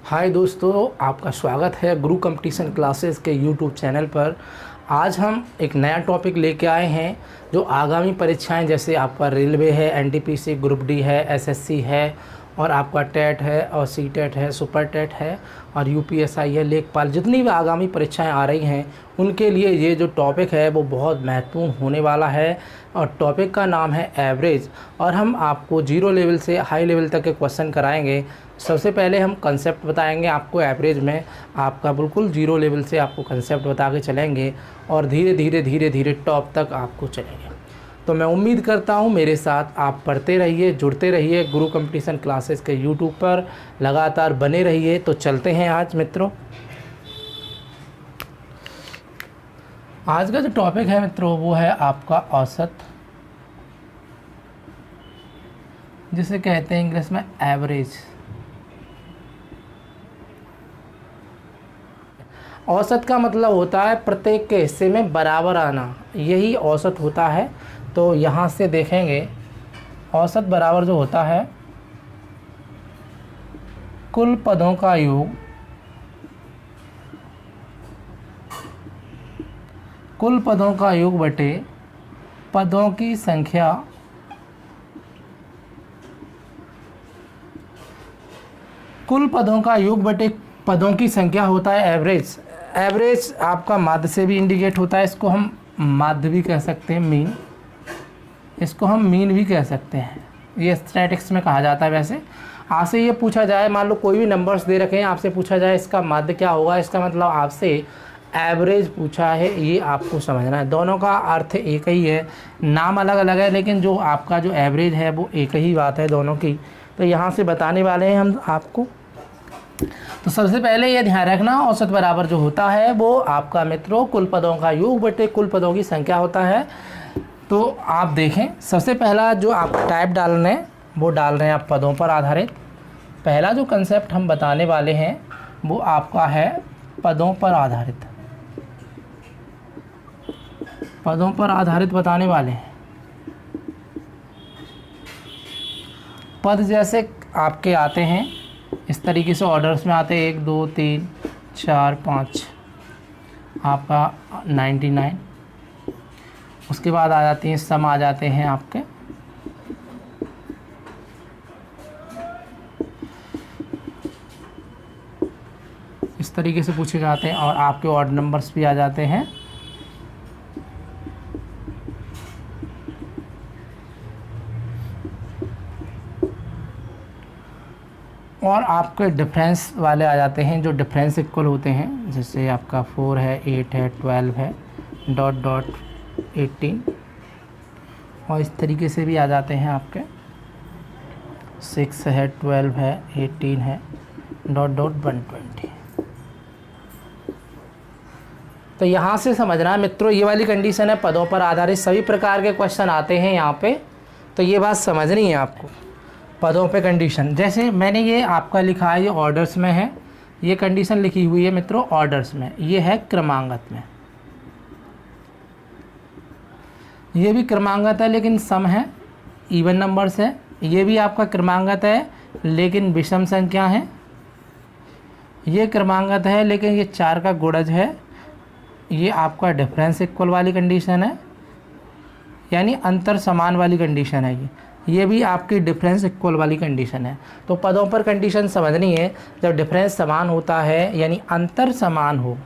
हाय दोस्तों, आपका स्वागत है गुरु कंपटीशन क्लासेस के यूट्यूब चैनल पर। आज हम एक नया टॉपिक लेके आए हैं जो आगामी परीक्षाएं जैसे आपका रेलवे है, एनटीपीसी, ग्रुप डी है, एसएससी है और आपका टेट है और सीटेट है, सुपर टेट है और यूपीएसआई है, लेखपाल, जितनी भी आगामी परीक्षाएं आ रही हैं उनके लिए ये जो टॉपिक है वो बहुत महत्वपूर्ण होने वाला है। और टॉपिक का नाम है एवरेज और हम आपको जीरो लेवल से हाई लेवल तक के क्वेश्चन कराएंगे। सबसे पहले हम कंसेप्ट बताएंगे आपको एवरेज में, आपका बिल्कुल जीरो लेवल से आपको कंसेप्ट बता के चलेंगे और धीरे धीरे टॉप तक आपको चलेंगे। तो मैं उम्मीद करता हूँ मेरे साथ आप पढ़ते रहिए, जुड़ते रहिए, गुरु कंपटीशन क्लासेस के यूट्यूब पर लगातार बने रहिए। तो चलते हैं आज मित्रों, आज का जो टॉपिक है मित्रों वो है आपका औसत, जिसे कहते हैं इंग्लिश में एवरेज। औसत का मतलब होता है प्रत्येक के हिस्से में बराबर आना, यही औसत होता है। तो यहाँ से देखेंगे औसत बराबर जो होता है कुल पदों का योग, कुल पदों का योग बटे पदों की संख्या कुल पदों का योग बटे पदों की संख्या होता है एवरेज। एवरेज आपका माध्य से भी इंडिकेट होता है, इसको हम माध्य भी कह सकते हैं, मीन, इसको हम मीन भी कह सकते हैं, ये स्टैटिक्स में कहा जाता है। वैसे आपसे ये पूछा जाए, मान लो कोई भी नंबर्स दे रखे हैं, आपसे पूछा जाए इसका माध्य क्या होगा, इसका मतलब आपसे एवरेज पूछा है, ये आपको समझना है। दोनों का अर्थ एक ही है, नाम अलग अलग है, लेकिन जो आपका जो एवरेज है वो एक ही बात है दोनों की। तो यहाँ से बताने वाले हैं हम आपको। तो सबसे पहले ये ध्यान रखना, औसत बराबर जो होता है वो आपका मित्रों कुल पदों का योग बटे कुल पदों की संख्या होता है। तो आप देखें, सबसे पहला जो आप टाइप डाल रहे हैं वो डाल रहे हैं आप पदों पर आधारित। पहला जो कंसेप्ट हम बताने वाले हैं वो आपका है पदों पर आधारित, पदों पर आधारित बताने वाले हैं। पद जैसे आपके आते हैं इस तरीके से ऑर्डर्स में आते हैं, 1 2 3 4 5, आपका 99, उसके बाद आ जाती हैं सम, आ जाते हैं आपके इस तरीके से पूछे जाते हैं और आपके ऑड नंबर्स भी आ जाते हैं। और आपके डिफरेंस वाले आ जाते हैं जो डिफरेंस इक्वल होते हैं, जैसे आपका 4 है, 8 है, 12 है, डॉट डॉट 18, और इस तरीके से भी आ जाते हैं आपके 6 है, 12 है, 18 है, डॉट डॉट 120। तो यहाँ से समझना है मित्रों, ये वाली कंडीशन है, पदों पर आधारित सभी प्रकार के क्वेश्चन आते हैं यहाँ पे। तो ये बात समझनी है आपको, पदों पे कंडीशन। जैसे मैंने ये आपका लिखा है, ये ऑर्डर्स में है, ये कंडीशन लिखी हुई है मित्रों ऑर्डर्स में, ये है क्रमांगत में, ये भी क्रमांगत है लेकिन सम है, इवन नंबर्स है। ये भी आपका क्रमांगत है लेकिन विषम संख्या है। ये क्रमांगत है लेकिन ये 4 का गुणज है। ये आपका डिफरेंस इक्वल वाली कंडीशन है, यानी अंतर समान वाली कंडीशन है। ये भी आपकी डिफरेंस इक्वल वाली कंडीशन है। तो पदों पर कंडीशन समझनी है, जब डिफरेंस समान होता है यानी अंतर समान हो,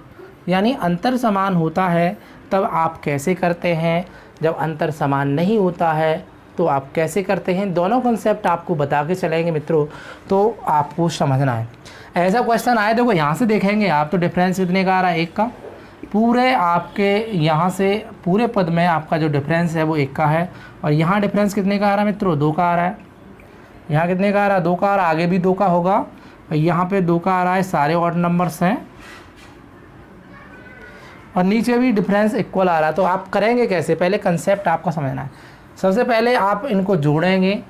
यानी अंतर समान होता है तब आप कैसे करते हैं, जब अंतर समान नहीं होता है तो आप कैसे करते हैं, दोनों कॉन्सेप्ट आपको बता के चलेंगे मित्रों। तो आपको समझना है। ऐसा क्वेश्चन आए, देखो यहाँ से देखेंगे आप, तो डिफरेंस कितने का आ रहा है, 1 का। पूरे आपके यहाँ से पूरे पद में आपका जो डिफरेंस है वो 1 का है, और यहाँ डिफरेंस कितने का आ रहा है मित्रों, 2 का आ रहा है। यहाँ कितने का आ रहा है, 2 का आ रहा है, आगे भी 2 का होगा, और यहाँ पे 2 का आ रहा है, सारे ऑड नंबर्स हैं, और नीचे भी डिफरेंस इक्वल आ रहा है। तो आप करेंगे कैसे, पहले कंसेप्ट आपको समझना है। सबसे पहले आप इनको जोड़ेंगे,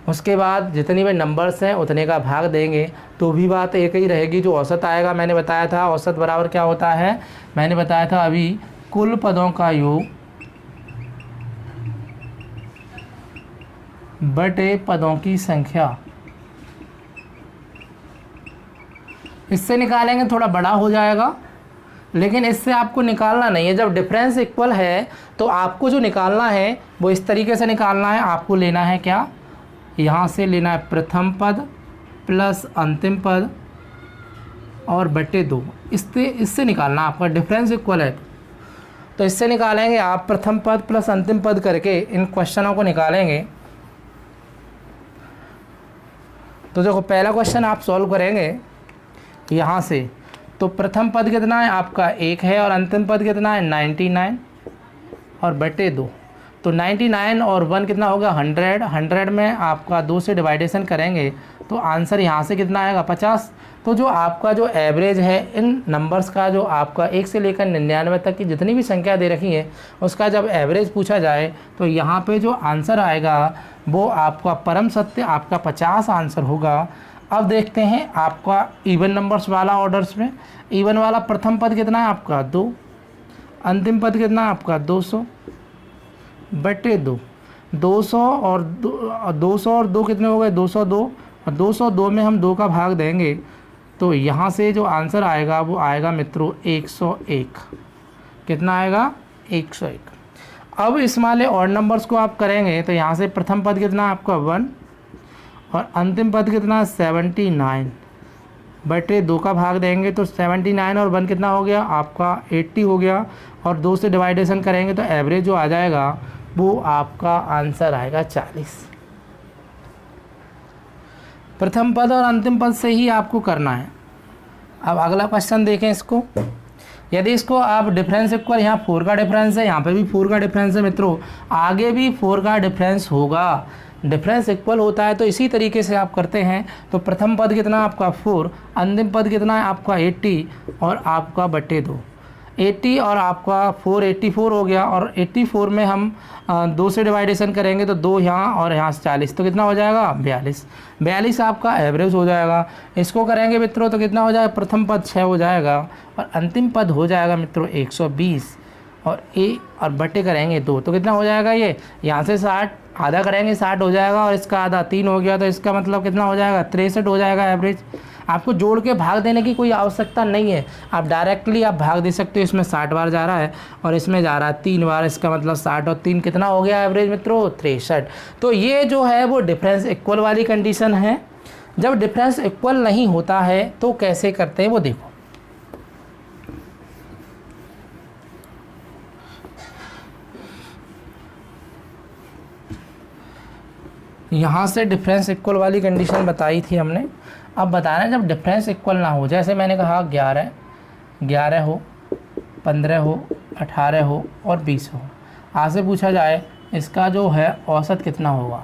उसके बाद जितनी भी नंबर्स हैं उतने का भाग देंगे, तो भी बात एक ही रहेगी। जो औसत आएगा, मैंने बताया था औसत बराबर क्या होता है, मैंने बताया था अभी, कुल पदों का योग बटे पदों की संख्या। इससे निकालेंगे थोड़ा बड़ा हो जाएगा, लेकिन इससे आपको निकालना नहीं है। जब डिफरेंस इक्वल है तो आपको जो निकालना है वो इस तरीके से निकालना है। आपको लेना है क्या, यहाँ से लेना है प्रथम पद प्लस अंतिम पद और बटे 2। इससे निकालना आपका डिफरेंस इक्वल है तो इससे निकालेंगे आप प्रथम पद प्लस अंतिम पद करके इन क्वेश्चनों को निकालेंगे। तो देखो पहला क्वेश्चन आप सॉल्व करेंगे यहाँ से, तो प्रथम पद कितना है आपका 1 है और अंतिम पद कितना है 99 और बटे 2। तो 99 और 1 कितना होगा 100। 100 में आपका 2 से डिवाइडेशन करेंगे तो आंसर यहाँ से कितना आएगा 50। तो जो आपका जो एवरेज है इन नंबर्स का, जो आपका 1 से लेकर 99 तक की जितनी भी संख्या दे रखी है उसका जब एवरेज पूछा जाए तो यहाँ पे जो आंसर आएगा वो आपका परम सत्य आपका 50 आंसर होगा। अब देखते हैं आपका इवन नंबर्स वाला ऑर्डर्स में। इवन वाला प्रथम पद कितना है आपका 2, अंतिम पद कितना है आपका 200 बटे 2। 200 और 2 कितने हो गए 202, और 202 में हम 2 का भाग देंगे तो यहाँ से जो आंसर आएगा वो आएगा मित्रों 101। कितना आएगा 101। अब इस वाले ऑड नंबर्स को आप करेंगे तो यहाँ से प्रथम पद कितना आपका 1 और अंतिम पद कितना 79 बटे 2 का भाग देंगे तो 79 और 1 कितना हो गया आपका 80 हो गया, और 2 से डिवाइडेशन करेंगे तो एवरेज जो आ जाएगा वो आपका आंसर आएगा 40। प्रथम पद और अंतिम पद से ही आपको करना है। अब अगला क्वेश्चन देखें इसको। यदि इसको आप डिफरेंस इक्वल, यहाँ 4 का डिफरेंस है, यहाँ पे भी 4 का डिफरेंस है मित्रों, आगे भी 4 का डिफरेंस होगा। डिफरेंस इक्वल होता है तो इसी तरीके से आप करते हैं। तो प्रथम पद कितना आपका 4, अंतिम पद कितना है आपका 80 और आपका बटे 2। 80 और आपका 4 84 हो गया, और 84 में हम 2 से डिवाइडेशन करेंगे तो 2 यहाँ और यहाँ से 40 तो कितना हो जाएगा 42। 42 आपका एवरेज हो जाएगा। इसको करेंगे मित्रों तो कितना हो जाएगा, प्रथम पद 6 हो जाएगा और अंतिम पद हो जाएगा मित्रों 120, और बटे करेंगे 2 तो कितना हो जाएगा, ये यहाँ से 60 आधा करेंगे 60 हो जाएगा, और इसका आधा 3 हो गया तो इसका मतलब कितना हो जाएगा 63 हो जाएगा एवरेज। आपको जोड़ के भाग देने की कोई आवश्यकता नहीं है, आप डायरेक्टली आप भाग दे सकते हो। इसमें 60 बार जा रहा है और इसमें जा रहा है 3 बार, इसका मतलब 60 और 3 कितना हो गया एवरेज मित्रों 63। तो ये जो है वो डिफरेंस इक्वल वाली कंडीशन है। जब डिफरेंस इक्वल नहीं होता है तो कैसे करते हैं वो देखो। यहाँ से डिफरेंस इक्वल वाली कंडीशन बताई थी हमने। अब बताना जब डिफरेंस इक्वल ना हो, जैसे मैंने कहा 11 हो, 15 हो, 18 हो और 20 हो। आज से पूछा जाए इसका जो है औसत कितना होगा,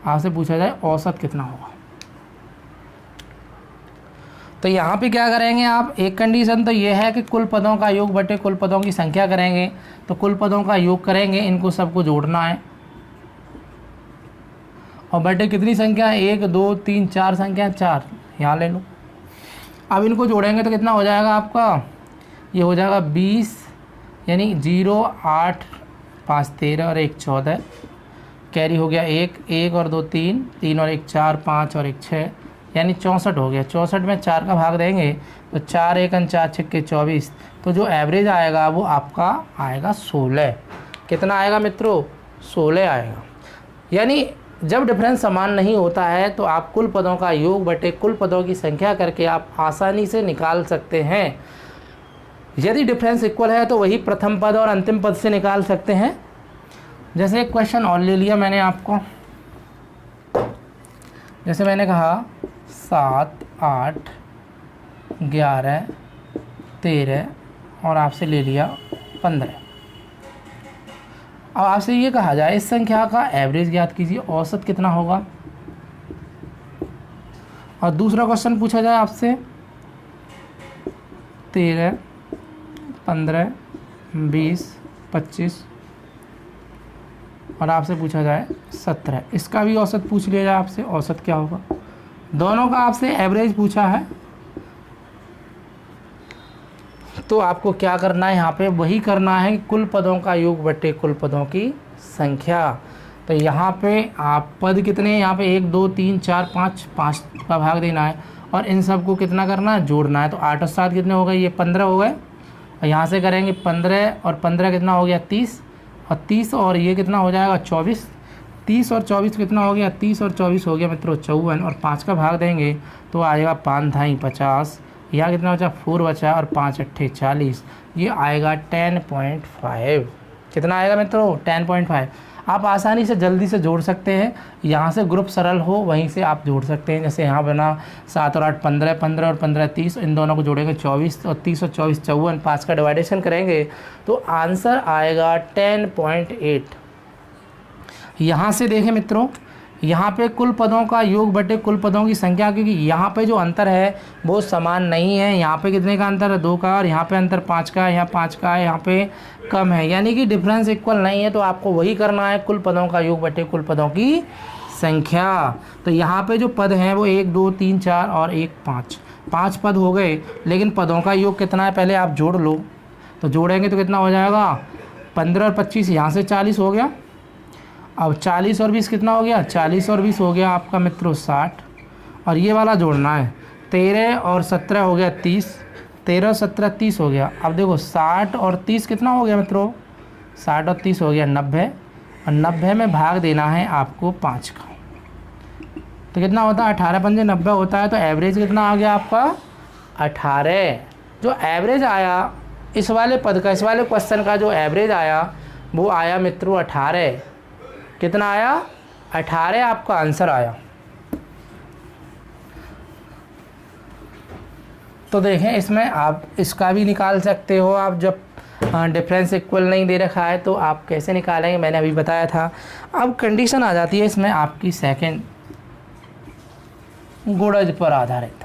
आज से पूछा जाए औसत कितना होगा। तो यहाँ पे क्या करेंगे आप, एक कंडीशन तो ये है कि कुल पदों का योग बटे कुल पदों की संख्या करेंगे। तो कुल पदों का योग करेंगे, इनको सबको जोड़ना है, और बटे कितनी संख्या है 1 2 3 4 संख्या 4 यहाँ ले लो। अब इनको जोड़ेंगे तो कितना हो जाएगा आपका, ये हो जाएगा 20, यानी 0 8 5 13 और 1 14, कैरी हो गया 1 और 2 3, 3 और 1 4, 5 और 1 6, यानी 64 हो गया। 64 में 4 का भाग देंगे तो 4 1 4 6 24, तो जो एवरेज आएगा वो आपका आएगा 16। कितना आएगा मित्रों 16 आएगा। यानी जब डिफरेंस समान नहीं होता है तो आप कुल पदों का योग बटे कुल पदों की संख्या करके आप आसानी से निकाल सकते हैं। यदि डिफरेंस इक्वल है तो वही प्रथम पद और अंतिम पद से निकाल सकते हैं। जैसे एक क्वेश्चन और ले लिया मैंने आपको, जैसे मैंने कहा 7 8 11 13 और आपसे ले लिया 15। अब आपसे ये कहा जाए इस संख्या का एवरेज ज्ञात कीजिए, औसत कितना होगा। और दूसरा क्वेश्चन पूछा जाए आपसे 13 15 20 25 और आपसे पूछा जाए 17, इसका भी औसत पूछ लिया जाए आपसे, औसत क्या होगा। दोनों का आपसे एवरेज पूछा है तो आपको क्या करना है, यहाँ पे वही करना है कुल पदों का योग बटे कुल पदों की संख्या। तो यहाँ पे आप पद कितने हैं, यहाँ पे 1 2 3 4 5 का भाग देना है, और इन सबको कितना करना है, जोड़ना है। तो 8 और 7 कितने हो गए, ये 15 हो गए। और यहाँ से करेंगे 15 और 15 कितना हो गया 30, और 30 और ये कितना हो जाएगा 24। 30 और 24 कितना हो गया, 30 और 24 हो गया मित्रों 54, और 5 का भाग देंगे तो आएगा 5 ढाई 50, यहाँ कितना बचा 4 बचा, और 5 अट्ठे 40, ये आएगा 10.5। कितना आएगा मित्रों 10.5। आप आसानी से जल्दी से जोड़ सकते हैं, यहाँ से ग्रुप सरल हो वहीं से आप जोड़ सकते हैं। जैसे यहाँ बना 7 और 8 15, 15 और 15 30, इन दोनों को जोड़ेंगे 24, और 30 और 24 54, 5 का डिवाइडेशन करेंगे तो आंसर आएगा 10.8। यहाँ से देखें मित्रों, यहाँ पे कुल पदों का योग बटे कुल पदों की संख्या, क्योंकि यहाँ पे जो अंतर है वो समान नहीं है। यहाँ पे कितने का अंतर है 2 का, और यहाँ पे अंतर 5 का है, यहाँ 5 का है, यहाँ पे कम है, यानी कि डिफरेंस इक्वल नहीं है। तो आपको वही करना है, कुल पदों का योग बटे कुल पदों की संख्या। तो यहाँ पे जो पद हैं वो 1 2 3 4 और 1 5, 5 पद हो गए, लेकिन पदों का योग कितना है पहले आप जोड़ लो। तो जोड़ेंगे तो कितना हो जाएगा 15 और 25, यहाँ से 40 हो गया। अब 40 और 20 कितना हो गया, 40 और 20 हो गया आपका मित्रों 60, और ये वाला जोड़ना है 13 और 17 हो गया 30, 13 और 17 30 हो गया। अब देखो 60 और 30 कितना हो गया मित्रों, 60 और 30 हो गया 90, और 90 में भाग देना है आपको 5 का। तो कितना होता है 18 पंजे 90 होता है। तो एवरेज कितना आ गया आपका 18। जो एवरेज आया इस वाले पद का, इस वाले क्वेश्चन का जो एवरेज आया वो आया मित्रों 18। कितना आया 18 आपका आंसर आया। तो देखें इसमें आप इसका भी निकाल सकते हो। आप जब डिफरेंस इक्वल नहीं दे रखा है तो आप कैसे निकालेंगे, मैंने अभी बताया था। अब कंडीशन आ जाती है इसमें आपकी सेकंड, गुणज पर आधारित।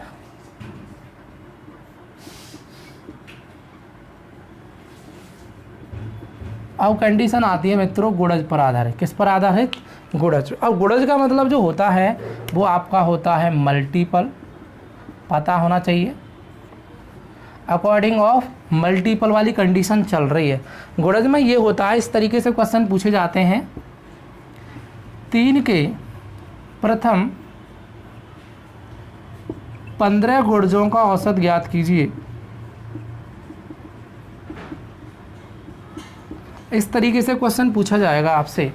अब कंडीशन आती है मित्रों गुणज पर आधारित। किस पर आधारित, गुणज। अब गुणज का मतलब जो होता है वो आपका होता है मल्टीपल, पता होना चाहिए। अकॉर्डिंग ऑफ मल्टीपल वाली कंडीशन चल रही है। गुणज में ये होता है, इस तरीके से क्वेश्चन पूछे जाते हैं, 3 के प्रथम 15 गुणजों का औसत ज्ञात कीजिए। इस तरीके से क्वेश्चन पूछा जाएगा आपसे,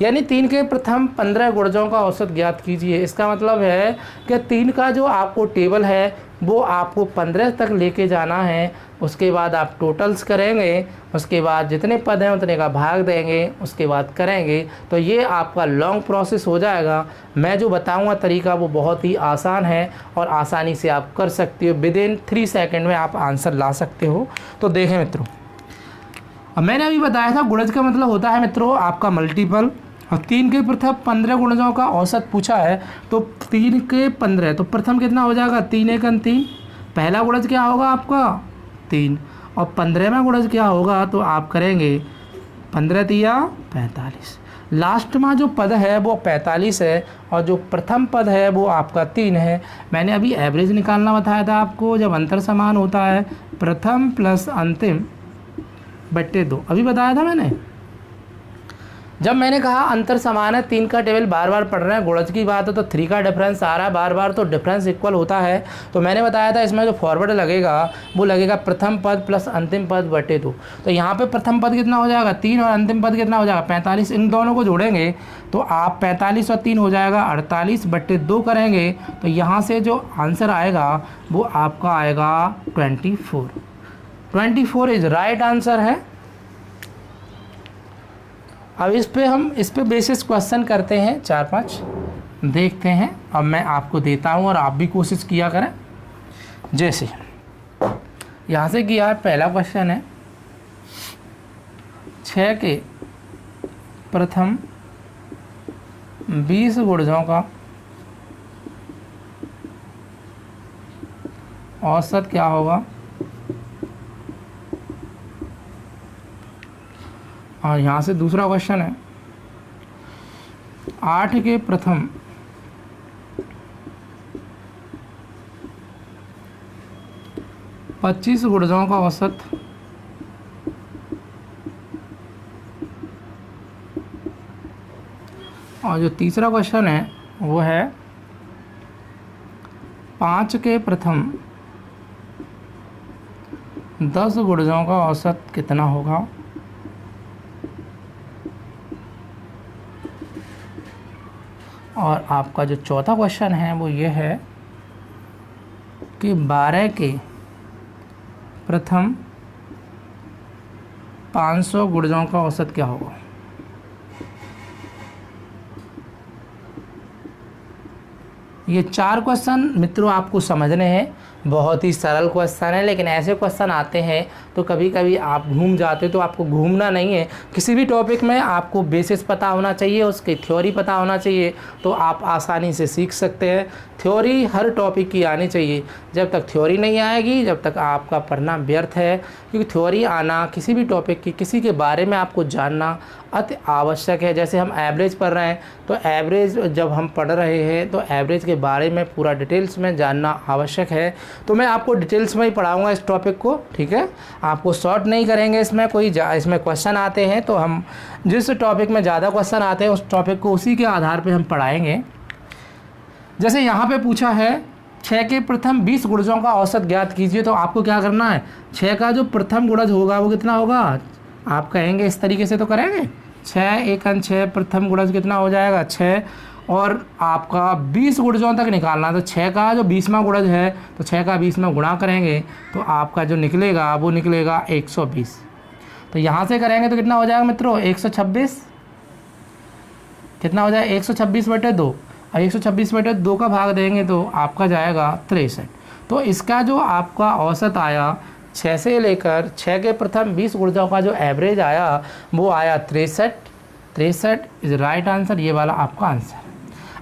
यानी 3 के प्रथम 15 गुणजों का औसत ज्ञात कीजिए। इसका मतलब है कि 3 का जो आपको टेबल है वो आपको 15 तक लेके जाना है। उसके बाद आप टोटल्स करेंगे, उसके बाद जितने पद हैं उतने का भाग देंगे, उसके बाद करेंगे। तो ये आपका लॉन्ग प्रोसेस हो जाएगा। मैं जो बताऊंगा तरीका वो बहुत ही आसान है और आसानी से आप कर सकते हो। विदिन 3 सेकंड में आप आंसर ला सकते हो। तो देखें मित्रों, अब मैंने अभी बताया था गुणज का मतलब होता है मित्रों आपका मल्टीपल, और 3 के प्रथम 15 गुणजों का औसत पूछा है। तो 3 के 15, तो प्रथम कितना हो जाएगा 3 एक 3, पहला गुणज क्या होगा आपका 3, और 15वां गुणज क्या होगा, तो आप करेंगे 15 तिया 45। लास्ट में जो पद है वो 45 है, और जो प्रथम पद है वो आपका 3 है। मैंने अभी एवरेज निकालना बताया था आपको, जब अंतर समान होता है प्रथम प्लस अंतिम बट्टे 2, अभी बताया था मैंने। जब मैंने कहा अंतर समान है, 3 का टेबल बार बार पढ़ रहे हैं, गुणज की बात है तो 3 का डिफरेंस आ रहा है बार बार, तो डिफरेंस इक्वल होता है। तो मैंने बताया था इसमें जो फॉरवर्ड लगेगा वो लगेगा प्रथम पद प्लस अंतिम पद बटे 2। तो यहाँ पे प्रथम पद कितना हो जाएगा 3, और अंतिम पद कितना हो जाएगा 45। इन दोनों को जोड़ेंगे तो आप 45 और 3 हो जाएगा 48 बटे 2 करेंगे, तो यहाँ से जो आंसर आएगा वो आपका आएगा 24। 24 इज राइट आंसर है। अब इस पे बेसिस क्वेश्चन करते हैं 4-5, देखते हैं। अब मैं आपको देता हूं और आप भी कोशिश किया करें। जैसे यहाँ से किया है, पहला क्वेश्चन है 6 के प्रथम 20 गुणजों का औसत क्या होगा, और यहाँ से दूसरा क्वेश्चन है 8 के प्रथम 25 गुणजों का औसत और जो तीसरा क्वेश्चन है वो है 5 के प्रथम 10 गुर्जों का औसत कितना होगा? और आपका जो चौथा क्वेश्चन है वो ये है कि 12 के प्रथम 500 गुर्जों का औसत क्या होगा? ये 4 क्वेश्चन मित्रों आपको समझने हैं। बहुत ही सरल क्वेश्चन है, लेकिन ऐसे क्वेश्चन आते हैं तो कभी कभी आप घूम जाते हो। तो आपको घूमना नहीं है, किसी भी टॉपिक में आपको बेसिस पता होना चाहिए, उसकी थ्योरी पता होना चाहिए, तो आप आसानी से सीख सकते हैं। थ्योरी हर टॉपिक की आनी चाहिए। जब तक थ्योरी नहीं आएगी जब तक आपका पढ़ना व्यर्थ है, क्योंकि थ्योरी आना किसी भी टॉपिक की, किसी के बारे में आपको जानना अति आवश्यक है। जैसे हम एवरेज पढ़ रहे हैं तो एवरेज जब हम पढ़ रहे हैं तो एवरेज के बारे में पूरा डिटेल्स में जानना आवश्यक है। तो मैं आपको डिटेल्स में ही पढ़ाऊंगा इस टॉपिक को, ठीक है। आपको शॉर्ट नहीं करेंगे। इसमें इसमें क्वेश्चन आते हैं तो हम जिस टॉपिक में ज़्यादा क्वेश्चन आते हैं उस टॉपिक को उसी के आधार पर हम पढ़ाएंगे। जैसे यहाँ पे पूछा है 6 के प्रथम 20 गुणजों का औसत ज्ञात कीजिए, तो आपको क्या करना है? 6 का जो प्रथम गुणज होगा वो कितना होगा? आप कहेंगे इस तरीके से तो करेंगे 6 एकन 6 प्रथम गुणज कितना हो जाएगा 6, और आपका 20 गुणजों तक निकालना। तो 6 का जो 20वां गुणज है तो 6 का 20 में गुणा करेंगे तो आपका जो निकलेगा वो निकलेगा 120। तो यहाँ से करेंगे तो कितना हो जाएगा मित्रों? 126। कितना हो जाएगा? 126/2, और 126/2 का भाग देंगे तो आपका जाएगा 63। तो इसका जो आपका औसत आया 6 से लेकर 6 के प्रथम 20 गुणजों का जो एवरेज आया वो आया 63 इज राइट आंसर। ये वाला आपका आंसर।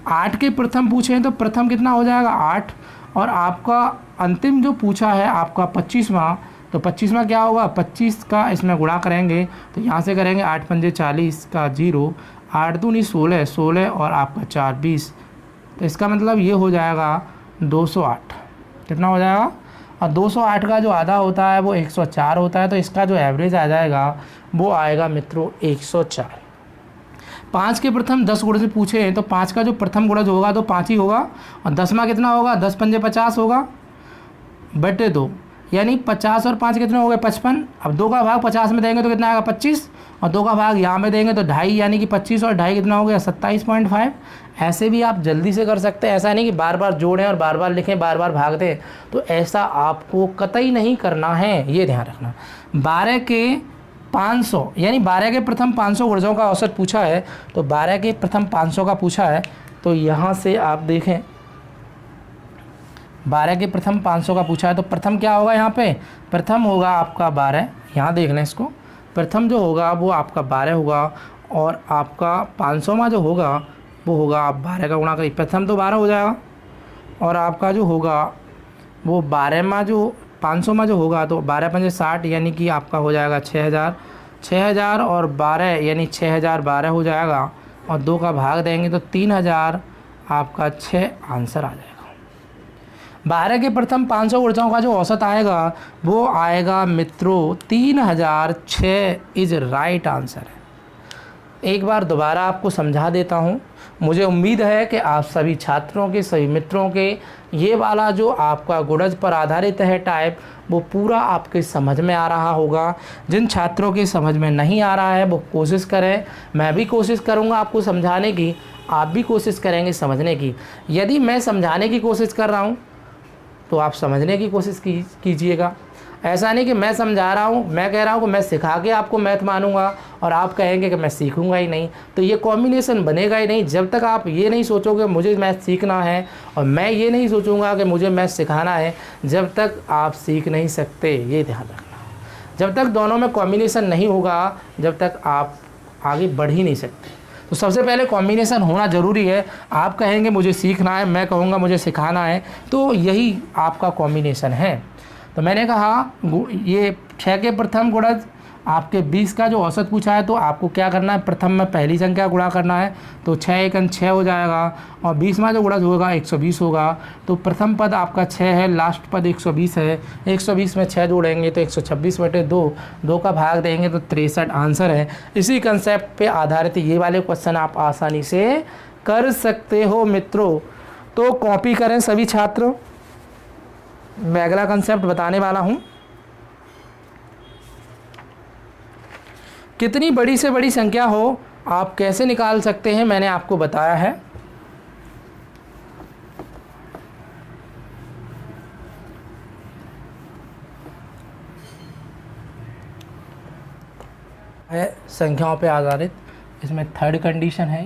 8 के प्रथम पूछे तो प्रथम कितना हो जाएगा 8, और आपका अंतिम जो पूछा है आपका 25वां, तो 25वां क्या होगा? 25 का इसमें गुणा करेंगे तो यहाँ से करेंगे 8 पंजे 40 का 0, 8 दूनी 16, 16 और आपका 4 20। तो इसका मतलब ये हो जाएगा 208। कितना हो जाएगा? और 208 का जो आधा होता है वो 104 होता है। तो इसका जो एवरेज आ जाएगा वो आएगा मित्रों 104। 5 के प्रथम 10 गुणज पूछे हैं तो 5 का जो प्रथम गुणज होगा तो 5 ही होगा, और 10वां कितना होगा? 10 पंजे 50 होगा बटे 2, यानी 50 और 5 कितने हो गए? 55। अब 2 का भाग 50 में देंगे तो कितना आएगा? 25, और 2 का भाग यहाँ में देंगे तो 2.5, यानी कि 25 और 2.5 कितना हो गया? 27.5। ऐसे भी आप जल्दी से कर सकते हैं। ऐसा नहीं कि बार बार जोड़ें और बार बार लिखें, बार बार भाग दें, तो ऐसा आपको कतई नहीं करना है, ये ध्यान रखना। 12 के 500 यानी 12 के प्रथम 500 गुणजों का औसत पूछा है, तो 12 के प्रथम 500 का पूछा है, तो यहाँ से आप देखें 12 के प्रथम 500 का पूछा है तो प्रथम क्या होगा? यहाँ पे प्रथम होगा आपका 12। यहाँ देख लें इसको, प्रथम जो होगा वो आपका 12 होगा, और आपका 500वां जो होगा वो होगा आप 12 का गुणा करिए, प्रथम तो 12 हो जाएगा, और आपका जो होगा वो 12वां जो 500वां जो होगा तो 12 पंजे 60, यानी कि आपका हो जाएगा 6000 और 12 यानी 6012 हो जाएगा, और 2 का भाग देंगे तो 3000 आपका 6 आंसर आ जाएगा। 12 के प्रथम 500 गुणजों का जो औसत आएगा वो आएगा मित्रों 3006 इज राइट आंसर है। एक बार दोबारा आपको समझा देता हूँ। मुझे उम्मीद है कि आप सभी छात्रों के, सभी मित्रों के ये वाला जो आपका गुणज पर आधारित है टाइप, वो पूरा आपके समझ में आ रहा होगा। जिन छात्रों के समझ में नहीं आ रहा है वो कोशिश करें, मैं भी कोशिश करूँगा आपको समझाने की, आप भी कोशिश करेंगे समझने की। यदि मैं समझाने की कोशिश कर रहा हूँ तो आप समझने की कोशिश कीजिएगा। ऐसा नहीं कि मैं समझा रहा हूँ, मैं कह रहा हूँ कि मैं सिखा के आपको मैथ मानूंगा और आप कहेंगे कि मैं सीखूंगा ही नहीं, तो ये कॉम्बिनेशन बनेगा ही नहीं। जब तक आप ये नहीं सोचोगे मुझे मैथ सीखना है और मैं ये नहीं सोचूंगा कि मुझे मैथ सिखाना है, जब तक आप सीख नहीं सकते, ये ध्यान रखना। जब तक दोनों में कॉम्बिनेशन नहीं होगा जब तक आप आगे बढ़ ही नहीं सकते। तो सबसे पहले कॉम्बिनेशन होना ज़रूरी है। आप कहेंगे मुझे सीखना है, मैं कहूँगा मुझे सिखाना है, तो यही आपका कॉम्बिनेशन है। तो मैंने कहा ये 6 के प्रथम गुणज आपके 20 का जो औसत पूछा है, तो आपको क्या करना है? प्रथम में पहली संख्या गुणा करना है, तो 6 एकन 6 हो जाएगा, और 20वां जो गुणज होगा 120 होगा। तो प्रथम पद आपका 6 है, लास्ट पद 120 है, 120 में 6 जोड़ेंगे तो 126/2, 2 का भाग देंगे तो 63 आंसर है। इसी कंसेप्ट पे आधारित ये वाले क्वेश्चन आप आसानी से कर सकते हो मित्रों। तो कॉपी करें सभी छात्र, मैं अगला कंसेप्ट बताने वाला हूँ। कितनी बड़ी से बड़ी संख्या हो आप कैसे निकाल सकते हैं, मैंने आपको बताया है। संख्याओं पे आधारित, इसमें थर्ड कंडीशन है।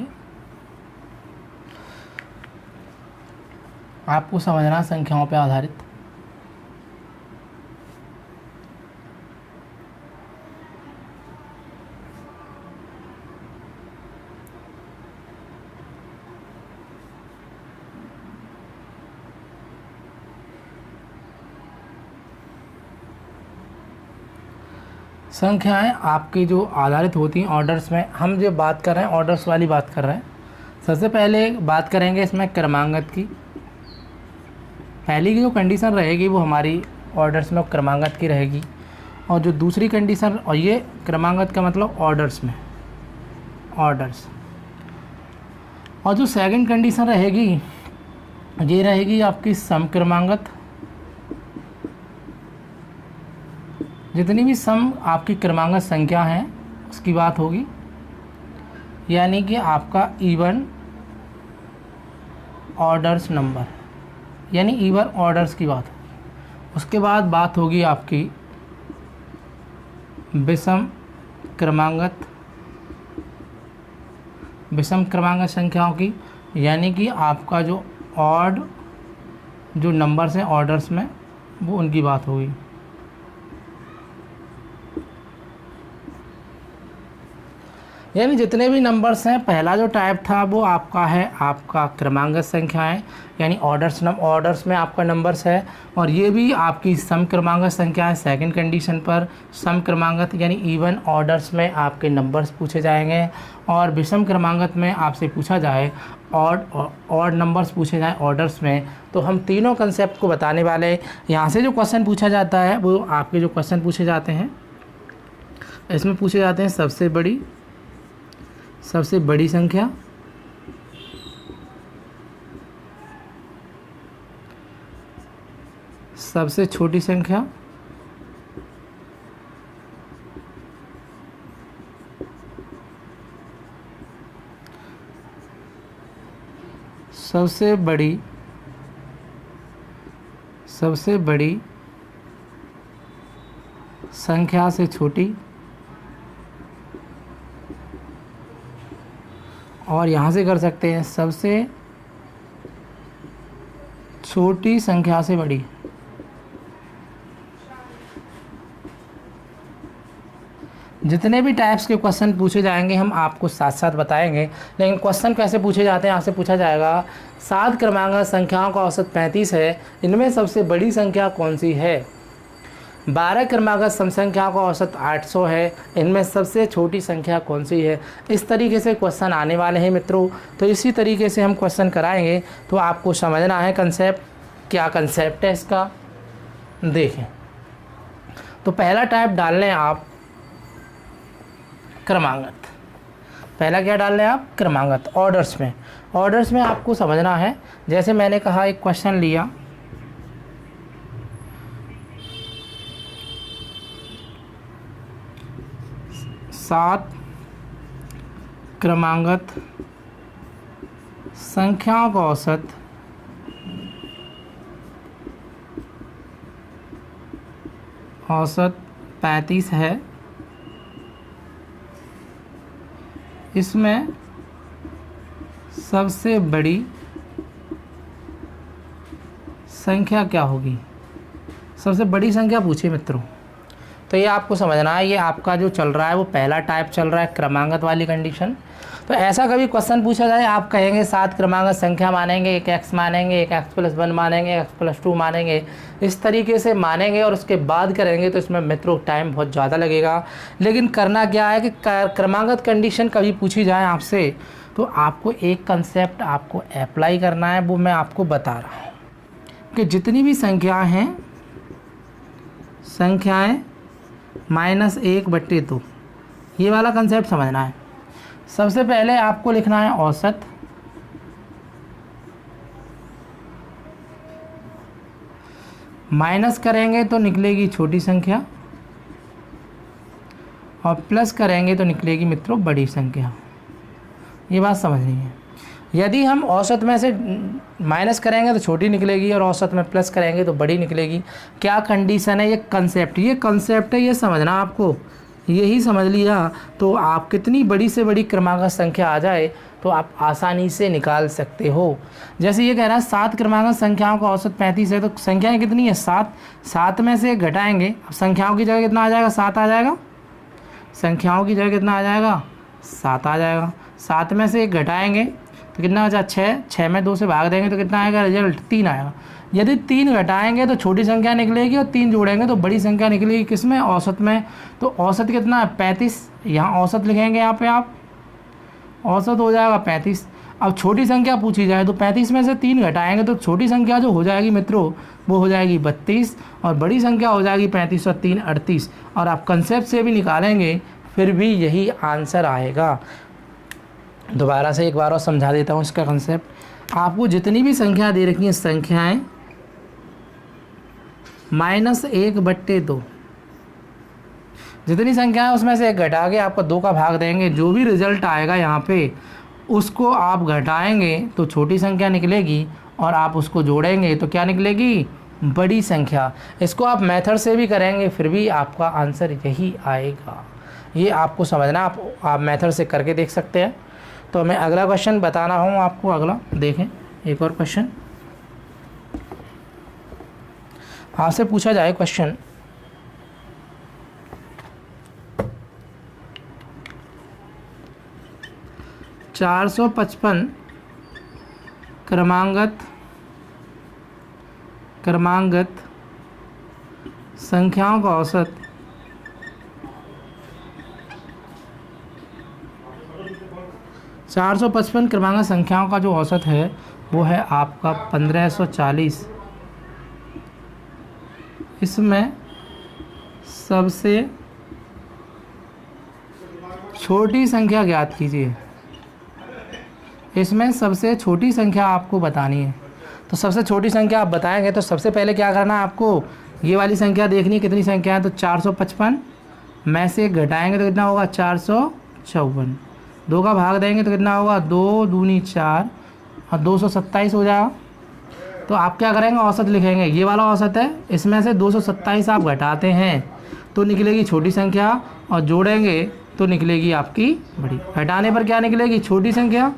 आपको समझना संख्याओं पे आधारित। संख्याएं आपकी जो आधारित होती हैं ऑर्डर्स में, हम जो बात कर रहे हैं ऑर्डर्स वाली बात कर रहे हैं। सबसे पहले बात करेंगे इसमें क्रमांगत की। पहली की जो कंडीशन रहेगी वो हमारी ऑर्डर्स में क्रमांगत की रहेगी, और जो दूसरी कंडीशन, और ये क्रमांगत का मतलब ऑर्डर्स में, ऑर्डर्स। और जो सेकंड कंडीशन रहेगी ये रहेगी आपकी सम क्रमांगत। जितनी भी सम आपकी क्रमांगत संख्या हैं उसकी बात होगी, यानी कि आपका इवन ऑर्डर्स नंबर, यानी इवन ऑर्डर्स की बात होगी। उसके बाद बात होगी आपकी विषम क्रमांगत, विषम क्रमांगत संख्याओं की, यानी कि आपका जो ऑड जो नंबर्स हैं ऑर्डर्स में वो उनकी बात होगी। यानी जितने भी नंबर्स हैं, पहला जो टाइप था वो आपका है आपका क्रमांगत संख्याएं, यानी ऑर्डर्स में आपका नंबर्स है, और ये भी आपकी सम क्रमांगत संख्याएं। सेकंड कंडीशन पर सम क्रमांगत यानी इवन ऑर्डर्स में आपके नंबर्स पूछे जाएंगे, और विषम क्रमांगत में आपसे पूछा जाए ऑड नंबर्स पूछे जाएँ ऑर्डर्स में। तो हम तीनों कंसेप्ट को बताने वाले। यहाँ से जो क्वेश्चन पूछा जाता है वो आपके जो क्वेश्चन पूछे जाते हैं इसमें पूछे जाते हैं सबसे बड़ी संख्या, सबसे छोटी संख्या, सबसे बड़ी संख्या से छोटी, और यहाँ से कर सकते हैं सबसे छोटी संख्या से बड़ी। जितने भी टाइप्स के क्वेश्चन पूछे जाएंगे हम आपको साथ साथ बताएंगे, लेकिन क्वेश्चन कैसे पूछे जाते हैं आपसे पूछा जाएगा 7 क्रमांगत संख्याओं का औसत 35 है, इनमें सबसे बड़ी संख्या कौन सी है। 12 क्रमागत सम संख्या का औसत 800 है, इनमें सबसे छोटी संख्या कौन सी है। इस तरीके से क्वेश्चन आने वाले हैं मित्रों। तो इसी तरीके से हम क्वेश्चन कराएंगे, तो आपको समझना है कंसेप्ट, क्या कंसेप्ट है इसका। देखें तो पहला टाइप डाल लें आप क्रमांगत। पहला क्या डाल लें आप क्रमांगत ऑर्डर्स में। ऑर्डर्स में आपको समझना है, जैसे मैंने कहा एक क्वेश्चन लिया, सात क्रमांगत संख्याओं का औसत 35 है, इसमें सबसे बड़ी संख्या क्या होगी। सबसे बड़ी संख्या पूछी मित्रों, तो ये आपको समझना है। ये आपका जो चल रहा है वो पहला टाइप चल रहा है क्रमांगत वाली कंडीशन। तो ऐसा कभी क्वेश्चन पूछा जाए, आप कहेंगे 7 क्रमांगत संख्या मानेंगे, एक x मानेंगे, एक x+1 मानेंगे, x+2 मानेंगे, इस तरीके से मानेंगे और उसके बाद करेंगे, तो इसमें मित्रों टाइम बहुत ज़्यादा लगेगा। लेकिन करना क्या है कि क्रमांगत कंडीशन कभी पूछी जाए आपसे, तो आपको एक कंसेप्ट आपको अप्लाई करना है, वो मैं आपको बता रहा हूँ कि जितनी भी संख्याएँ हैं, संख्याएँ -1/2, ये वाला कंसेप्ट समझना है। सबसे पहले आपको लिखना है औसत, माइनस करेंगे तो निकलेगी छोटी संख्या और प्लस करेंगे तो निकलेगी मित्रों बड़ी संख्या। ये बात समझनी है। यदि हम औसत में से माइनस करेंगे तो छोटी निकलेगी और औसत में प्लस करेंगे तो बड़ी निकलेगी। क्या कंडीशन है? ये कंसेप्ट है, ये समझना आपको। यही समझ लिया तो आप कितनी बड़ी से बड़ी क्रमांक संख्या आ जाए तो आप आसानी से निकाल सकते हो। जैसे ये कह रहा है 7 क्रमांक संख्याओं का औसत 35 है, तो संख्याएं कितनी है? 7। 7 में से घटाएंगे, अब संख्याओं की जगह कितना आ जाएगा? 7 आ जाएगा। संख्याओं की जगह कितना आ जाएगा? 7 आ जाएगा। 7 में से 1 घटाएंगे तो कितना बचा? 6। 6 में 2 से भाग देंगे तो कितना आएगा रिजल्ट? 3 आएगा। यदि 3 घटाएंगे तो छोटी संख्या निकलेगी और 3 जोड़ेंगे तो बड़ी संख्या निकलेगी। किस में? औसत में। तो औसत कितना है? 35। यहाँ औसत लिखेंगे, यहाँ पे आप औसत हो जाएगा 35। अब छोटी संख्या पूछी जाए तो 35 में से 3 घटाएंगे तो छोटी संख्या जो हो जाएगी मित्रों वो हो जाएगी 32 और बड़ी संख्या हो जाएगी 35 और 3 38। और आप कंसेप्ट से भी निकालेंगे फिर भी यही आंसर आएगा। दोबारा से एक बार और समझा देता हूँ इसका कंसेप्ट। आपको जितनी भी संख्या दे रखी हैं संख्याएं -1/2, जितनी संख्या है उसमें से 1 घटा के आपको 2 का भाग देंगे। जो भी रिजल्ट आएगा यहाँ पे उसको आप घटाएंगे तो छोटी संख्या निकलेगी और आप उसको जोड़ेंगे तो क्या निकलेगी? बड़ी संख्या। इसको आप मेथड से भी करेंगे फिर भी आपका आंसर यही आएगा। ये आपको समझना, आप मेथड से करके देख सकते हैं। तो मैं अगला क्वेश्चन बताना हूँ आपको। अगला देखें, एक और क्वेश्चन आपसे पूछा जाए। क्वेश्चन चार 455 क्रमांगत संख्याओं का औसत 455 क्रमांक संख्याओं का जो औसत है वो है आपका 1540। इसमें सबसे छोटी संख्या ज्ञात कीजिए। इसमें सबसे छोटी संख्या आपको बतानी है। तो सबसे छोटी संख्या आप बताएंगे तो सबसे पहले क्या करना है आपको? ये वाली संख्या देखनी है, कितनी संख्या है? तो 455 में से घटाएंगे तो कितना होगा? 454। 2 का भाग देंगे तो कितना होगा? 2 दूनी 4 और 227 हो जाएगा। तो आप क्या करेंगे? औसत लिखेंगे। ये वाला औसत है, इसमें से 227 आप घटाते हैं तो निकलेगी छोटी संख्या और जोड़ेंगे तो निकलेगी आपकी बड़ी। घटाने पर क्या निकलेगी? छोटी संख्या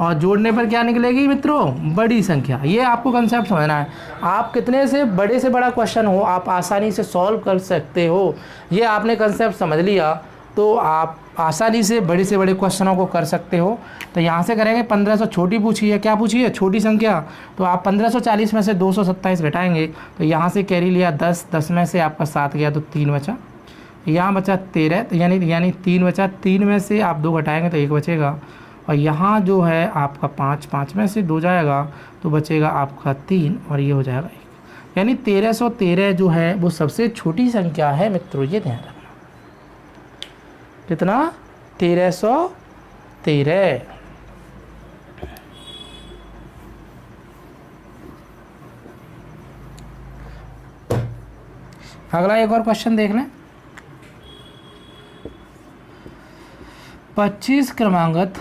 और जोड़ने पर क्या निकलेगी मित्रों? बड़ी संख्या। ये आपको कंसेप्ट समझना है। आप कितने से बड़ा क्वेश्चन हो आप आसानी से सॉल्व कर सकते हो। ये आपने कंसेप्ट समझ लिया तो आप आसानी से बड़े क्वेश्चनों को कर सकते हो। तो यहाँ से करेंगे 1500, छोटी पूछी है, क्या पूछी है? छोटी संख्या। तो आप 1540 में से 227 घटाएंगे तो यहाँ से कैरी लिया 10, 10 में से आपका 7 गया तो 3 बचा। यहाँ बचा 13, तो यानी 3 बचा। 3 में से आप 2 घटाएंगे तो 1 बचेगा और यहाँ जो है आपका 5, 5 में से 2 जाएगा तो बचेगा आपका 3 और ये हो जाएगा 1। यानी 1313 जो है वो सबसे छोटी संख्या है मित्रों, ये ध्यान रखना। कितना? 1313। अगला एक और क्वेश्चन देख लें। 25 क्रमांगत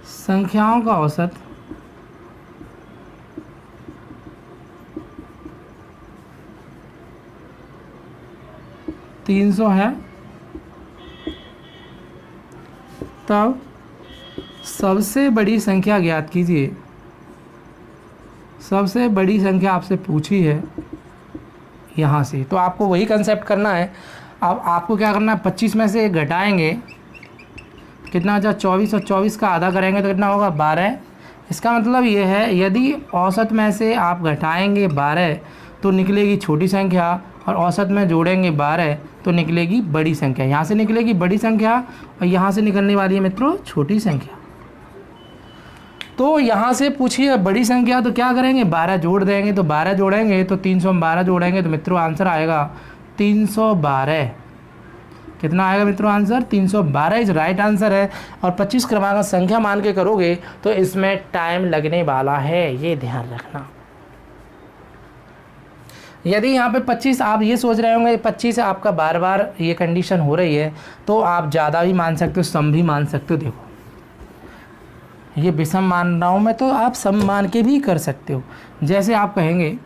संख्याओं का औसत 300 है, तब सबसे बड़ी संख्या ज्ञात कीजिए। सबसे बड़ी संख्या आपसे पूछी है यहाँ से, तो आपको वही कंसेप्ट करना है। अब आपको क्या करना है? 25 में से घटाएंगे, कितना बचा? 24 और 24 का आधा करेंगे तो कितना होगा? 12। इसका मतलब ये है यदि औसत में से आप घटाएंगे 12 तो निकलेगी छोटी संख्या और औसत में जोड़ेंगे 12 तो निकलेगी बड़ी संख्या। यहाँ से निकलेगी बड़ी संख्या और यहाँ से निकलने वाली है मित्रों छोटी संख्या। तो यहाँ से पूछिए बड़ी संख्या तो क्या करेंगे? 12 जोड़ देंगे। तो 12 जोड़ेंगे तो 300 में 12 जोड़ेंगे तो मित्रों आंसर आएगा 312। कितना आएगा मित्रों आंसर? 312 इज राइट आंसर है। और 25 क्रमांक संख्या मान के करोगे तो इसमें टाइम लगने वाला है, ये ध्यान रखना। यदि यहाँ पे 25 आप ये सोच रहे होंगे 25 आपका बार बार ये कंडीशन हो रही है तो आप ज़्यादा भी मान सकते हो, सम भी मान सकते हो। देखो ये विषम मान रहा हूँ मैं, तो आप सम मान के भी कर सकते हो। जैसे आप कहेंगे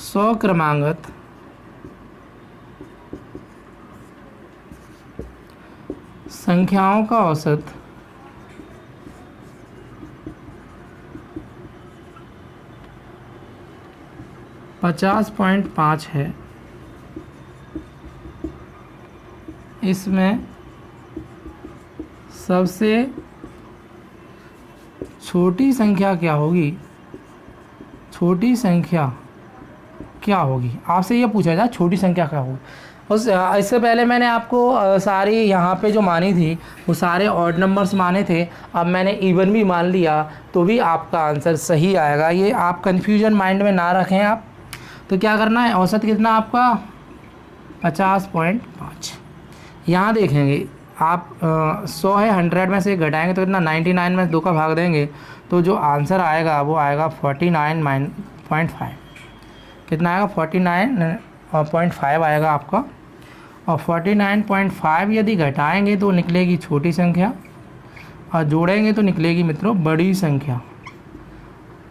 100 क्रमांगत संख्याओं का औसत 50.5 है। इसमें सबसे छोटी संख्या क्या होगी? छोटी संख्या क्या होगी? आपसे ये पूछा जाए छोटी संख्या क्या होगी। इससे पहले मैंने आपको सारी यहाँ पे जो मानी थी वो सारे ऑड नंबर्स माने थे, अब मैंने इवन भी मान लिया तो भी आपका आंसर सही आएगा। ये आप कन्फ्यूजन माइंड में ना रखें आप। तो क्या करना है, औसत कितना आपका 50.5। यहाँ देखेंगे आप 100 है, 100 में से घटाएंगे तो कितना 99 में 2 का भाग देंगे तो जो आंसर आएगा वो आएगा 49.5। कितना आएगा? 49.5 आएगा आपका। और 49.5 यदि घटाएंगे तो निकलेगी छोटी संख्या और जोड़ेंगे तो निकलेगी मित्रों बड़ी संख्या।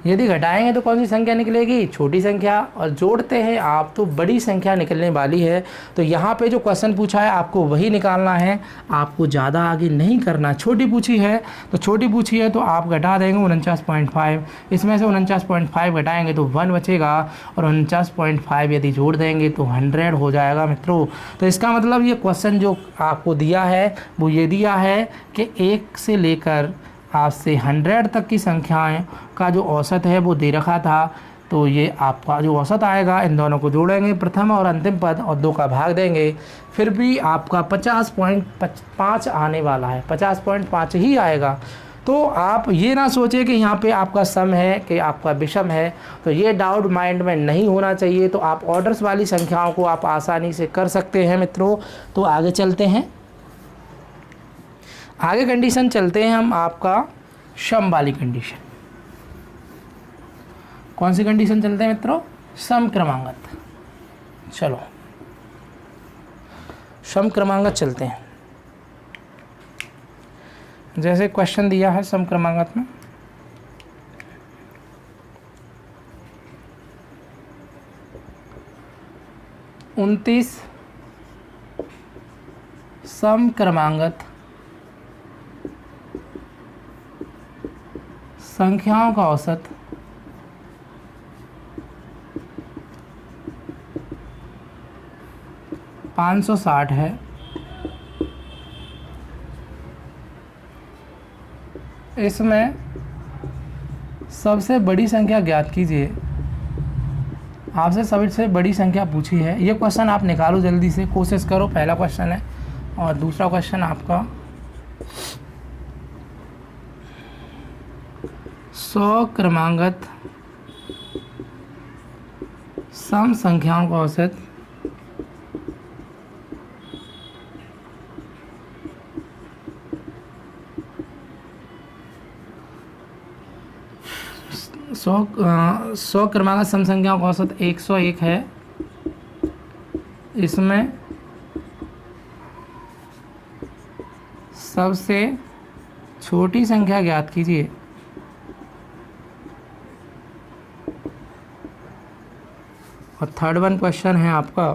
यदि घटाएंगे तो कौन सी संख्या निकलेगी? छोटी संख्या। और जोड़ते हैं आप तो बड़ी संख्या निकलने वाली है। तो यहाँ पे जो क्वेश्चन पूछा है आपको वही निकालना है, आपको ज़्यादा आगे नहीं करना। छोटी पूछी है तो छोटी पूछी है तो आप घटा देंगे 49.5, इसमें से 49.5 घटाएंगे तो 1 बचेगा और 49.5 यदि जोड़ देंगे तो 100 हो जाएगा मित्रों। तो इसका मतलब ये क्वेश्चन जो आपको दिया है वो ये दिया है कि 1 से लेकर आपसे 100 तक की संख्याएं का जो औसत है वो दे रखा था। तो ये आपका जो औसत आएगा, इन दोनों को जोड़ेंगे प्रथम और अंतिम पद और 2 का भाग देंगे, फिर भी आपका 50.5 आने वाला है, 50.5 ही आएगा। तो आप ये ना सोचें कि यहाँ पे आपका सम है कि आपका विषम है, तो ये डाउट माइंड में नहीं होना चाहिए। तो आप ऑर्डर्स वाली संख्याओं को आप आसानी से कर सकते हैं मित्रों। तो आगे चलते हैं, आगे कंडीशन चलते हैं हम आपका सम वाली कंडीशन। कौन सी कंडीशन चलते हैं मित्रों? सम क्रमांगत। चलो सम क्रमांगत चलते हैं। जैसे क्वेश्चन दिया है सम क्रमांगत में, उनतीस सम क्रमांगत संख्याओं का औसत 560 है। इसमें सबसे बड़ी संख्या ज्ञात कीजिए। आपसे सबसे बड़ी संख्या पूछी है, ये क्वेश्चन आप निकालो जल्दी से, कोशिश करो। पहला क्वेश्चन है और दूसरा क्वेश्चन आपका 100 क्रमांगत सम संख्याओं का औसत 100 क्रमांक सम संख्याओं का औसत 101 है। इसमें सबसे छोटी संख्या ज्ञात कीजिए। और थर्ड वन क्वेश्चन है आपका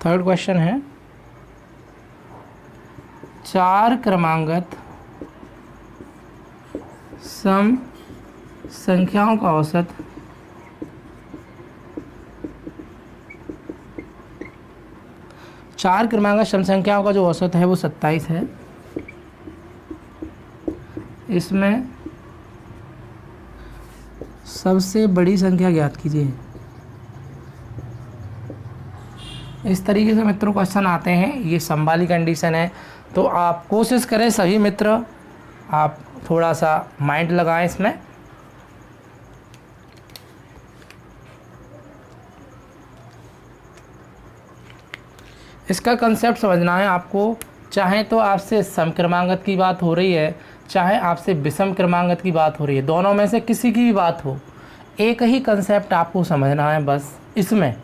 थर्ड क्वेश्चन है 4 क्रमांगत सम संख्याओं का औसत 4 क्रमांगत सम संख्याओं का जो औसत है वो 27 है। इसमें सबसे बड़ी संख्या ज्ञात कीजिए। इस तरीके से मित्रों क्वेश्चन आते हैं। ये सम वाली कंडीशन है। तो आप कोशिश करें सभी मित्र, आप थोड़ा सा माइंड लगाएं इसमें। इसका कंसेप्ट समझना है आपको। चाहे तो आपसे सम क्रमांगत की बात हो रही है, चाहे आपसे विषम क्रमांगत की बात हो रही है, दोनों में से किसी की भी बात हो, एक ही कंसेप्ट आपको समझना है बस। इसमें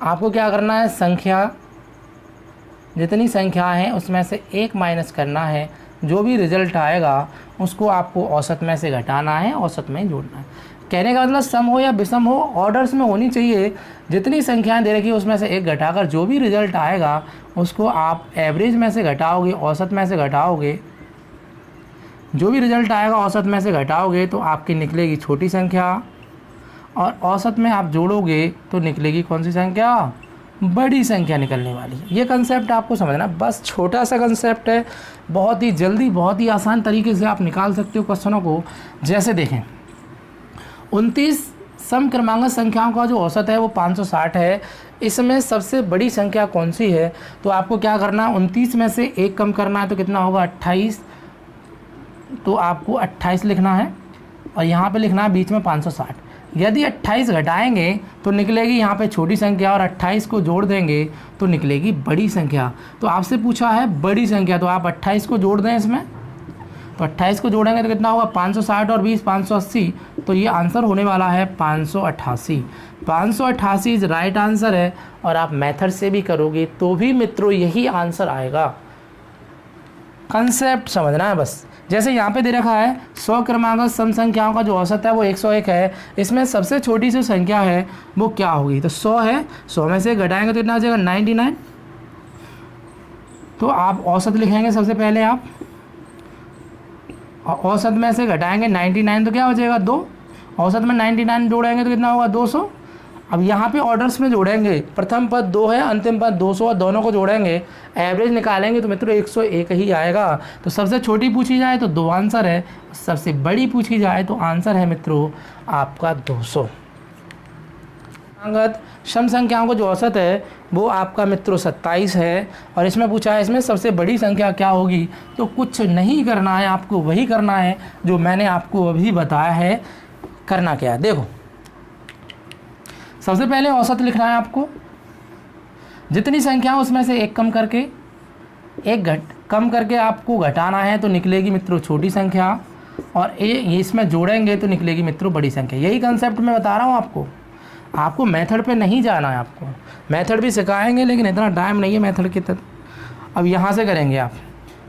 आपको क्या करना है, संख्या, जितनी संख्या है उसमें से एक माइनस करना है, जो भी रिजल्ट आएगा उसको आपको औसत में से घटाना है, औसत में जोड़ना है। कहने का मतलब सम हो या विषम हो, ऑर्डर्स में होनी चाहिए। जितनी संख्याएं दे रखी है उसमें से एक घटाकर जो भी रिजल्ट आएगा उसको आप एवरेज में से घटाओगे, औसत में से घटाओगे। जो भी रिजल्ट आएगा औसत में से घटाओगे तो आपकी निकलेगी छोटी संख्या, और औसत में आप जोड़ोगे तो निकलेगी कौन सी संख्या, बड़ी संख्या निकलने वाली है। ये कंसेप्ट आपको समझना, बस छोटा सा कंसेप्ट है, बहुत ही जल्दी, बहुत ही आसान तरीके से आप निकाल सकते हो क्वेश्चनों को। जैसे देखें, 29 सम क्रमांक संख्याओं का जो औसत है वो 560 है। इसमें सबसे बड़ी संख्या कौन सी है, तो आपको क्या करना है, 29 में से एक कम करना है तो कितना होगा, 28। तो आपको 28 लिखना है और यहाँ पे लिखना है बीच में 560। यदि 28 घटाएंगे तो निकलेगी यहाँ पे छोटी संख्या, और 28 को जोड़ देंगे तो निकलेगी बड़ी संख्या। तो आपसे पूछा है बड़ी संख्या, तो आप 28 को जोड़ दें इसमें, तो 28 को जोड़ेंगे तो कितना होगा, 560 और 20 580। तो ये आंसर होने वाला है 588। 588 इज राइट आंसर है, और आप मेथड से भी करोगे तो भी मित्रों यही आंसर आएगा। कंसेप्ट समझना है बस। जैसे यहाँ पे दे रखा है 100 क्रमांक सम संख्याओं का जो औसत है वो 101 है। इसमें सबसे छोटी सी संख्या है वो क्या होगी, तो 100 है, 100 में से घटाएंगे तो कितना हो जाएगा, 99। तो आप औसत लिखेंगे सबसे पहले आप, औसत में से घटाएंगे 99 तो क्या हो जाएगा, 2। औसत में 99 जोड़ेंगे तो कितना होगा, 200। अब यहाँ पे ऑर्डर्स में जोड़ेंगे, प्रथम पद 2 है, अंतिम पद 200, और दोनों को जोड़ेंगे, एवरेज निकालेंगे तो मित्रों 101 ही आएगा। तो सबसे छोटी पूछी जाए तो 2 आंसर है, सबसे बड़ी पूछी जाए तो आंसर है मित्रों आपका 200। सम संख्याओं को जो औसत है वो आपका मित्रों 27 है, और इसमें पूछा है इसमें सबसे बड़ी संख्या क्या होगी, तो कुछ नहीं करना है, आपको वही करना है जो मैंने आपको अभी बताया है। करना क्या है, देखो सबसे पहले औसत लिखना है आपको, जितनी संख्या उसमें से एक कम करके, कम करके आपको घटाना है तो निकलेगी मित्रों छोटी संख्या, और ये इसमें जोड़ेंगे तो निकलेगी मित्रों बड़ी संख्या। यही कंसेप्ट मैं बता रहा हूँ आपको मेथड पे नहीं जाना है, आपको मेथड भी सिखाएंगे लेकिन इतना टाइम नहीं है मेथड के तक। अब यहाँ से करेंगे आप,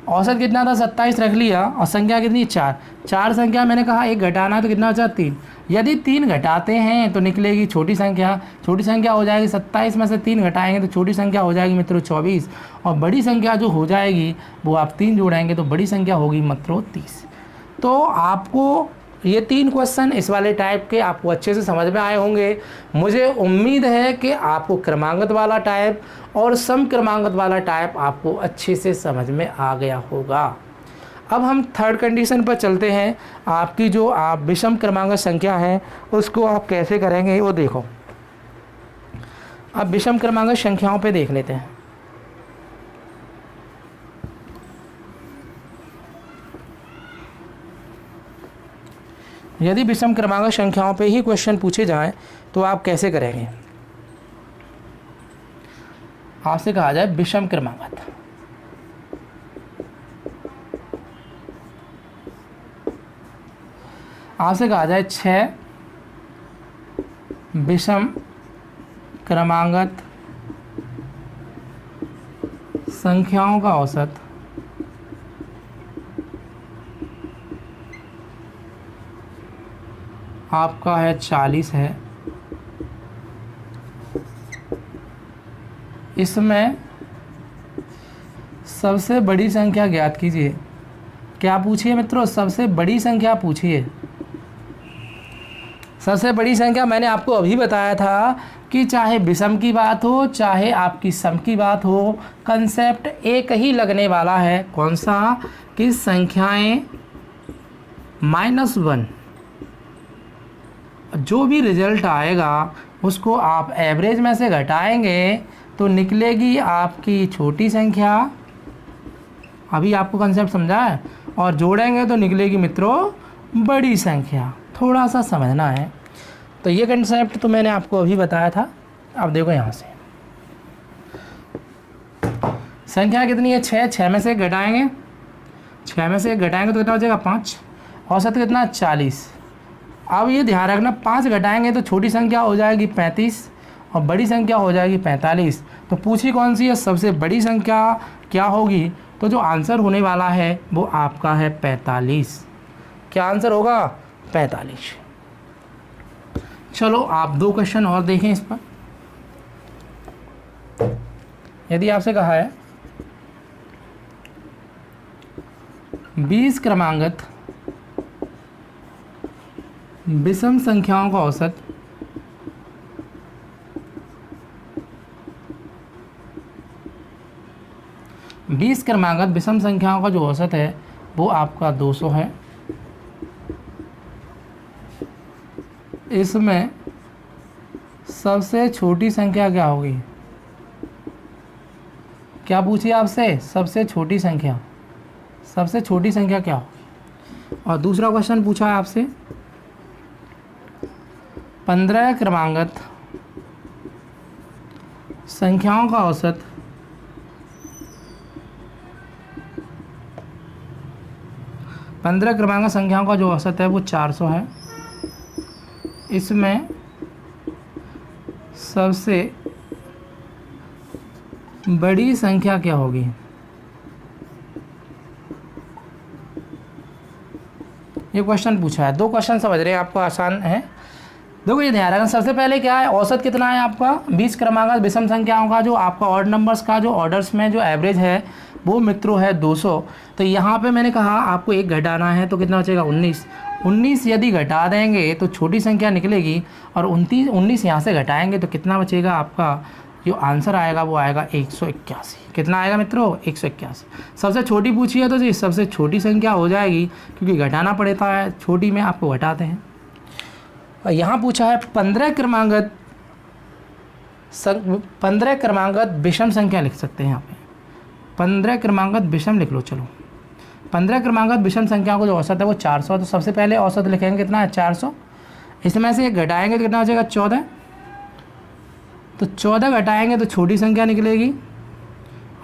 औसत कितना था 27 रख लिया, और संख्या कितनी 4 संख्या मैंने कहा एक घटाना है तो कितना बचा 3। यदि 3 घटाते हैं तो निकलेगी छोटी संख्या हो जाएगी 27 में से 3 घटाएंगे तो छोटी संख्या हो जाएगी मित्रों 24, और बड़ी संख्या जो हो जाएगी वो आप 3 जोड़ेंगे तो बड़ी संख्या होगी मित्रों 30। तो आपको ये 3 क्वेश्चन इस वाले टाइप के आपको अच्छे से समझ में आए होंगे। मुझे उम्मीद है कि आपको क्रमांकन वाला टाइप और सम क्रमांकन वाला टाइप आपको अच्छे से समझ में आ गया होगा। अब हम थर्ड कंडीशन पर चलते हैं। आपकी जो आप विषम क्रमांक संख्या है उसको आप कैसे करेंगे वो देखो। अब विषम क्रमांक संख्याओं पे देख लेते हैं। यदि विषम क्रमांक संख्याओं पे ही क्वेश्चन पूछे जाएं तो आप कैसे करेंगे। आपसे कहा जाए विषम क्रमांक, आपसे कहा जाए 6 विषम क्रमांगत संख्याओं का औसत आपका है 40 है। इसमें सबसे बड़ी संख्या ज्ञात कीजिए। क्या पूछिए मित्रों, सबसे बड़ी संख्या पूछिए। सबसे बड़ी संख्या मैंने आपको अभी बताया था कि चाहे विषम की बात हो चाहे आपकी सम की बात हो, कंसेप्ट एक ही लगने वाला है। कौन सा, कि संख्याएं -1, जो भी रिजल्ट आएगा उसको आप एवरेज में से घटाएंगे तो निकलेगी आपकी छोटी संख्या। अभी आपको कंसेप्ट समझा है, और जोड़ेंगे तो निकलेगी मित्रों बड़ी संख्या। थोड़ा सा समझना है। तो ये कंसेप्ट तो मैंने आपको अभी बताया था। अब देखो यहाँ से संख्या कितनी है 6, 6 में से घटाएंगे, 6 में से घटाएंगे तो कितना हो जाएगा 5, औसत कितना 40। अब ये ध्यान रखना 5 घटाएंगे तो छोटी संख्या हो जाएगी 35 और बड़ी संख्या हो जाएगी 45। तो पूछी कौन सी है सबसे बड़ी संख्या क्या होगी, तो जो आंसर होने वाला है वो आपका है 45। क्या आंसर होगा 45। चलो आप 2 क्वेश्चन और देखें इस पर। यदि आपसे कहा है 20 क्रमांगत विषम संख्याओं का औसत क्रमांगत विषम संख्याओं का जो औसत है वो आपका 200 है। इसमें सबसे छोटी संख्या क्या होगी, क्या पूछिए आपसे, सबसे छोटी संख्या क्या होगी। और दूसरा क्वेश्चन पूछा है आपसे 15 क्रमांगत संख्याओं का औसत 15 क्रमांक संख्याओं का जो औसत है वो 400 है। इसमें सबसे बड़ी संख्या क्या होगी। ये क्वेश्चन पूछा है, 2 क्वेश्चन समझ रहे हैं, आपको आसान है। देखो ये ध्यान रखना, सबसे पहले क्या है, औसत कितना है आपका 20 क्रमांक विषम संख्याओं का, जो आपका ऑड नंबर्स का जो ऑर्डर्स में जो एवरेज है वो मित्रों है 200। तो यहाँ पे मैंने कहा आपको 1 घटाना है तो कितना बचेगा 19 यदि घटा देंगे तो छोटी संख्या निकलेगी, और 19 यहाँ से घटाएंगे तो कितना बचेगा आपका, जो आंसर आएगा वो आएगा 181। कितना आएगा मित्रों 181। सबसे छोटी पूछी है तो जी सबसे छोटी संख्या हो जाएगी, क्योंकि घटाना पड़ता है, छोटी में आपको घटाते हैं। और यहाँ पूछा है 15 क्रमांगत विषम संख्या लिख सकते हैं यहाँ पे, 15 क्रमांगत विषम लिख लो। चलो 15 क्रमांगत विषम संख्याओं का जो औसत है वो 400। तो सबसे पहले औसत लिखेंगे कितना है 400, इसमें से घटाएंगे तो कितना हो जाएगा 14। तो 14 घटाएंगे तो छोटी संख्या निकलेगी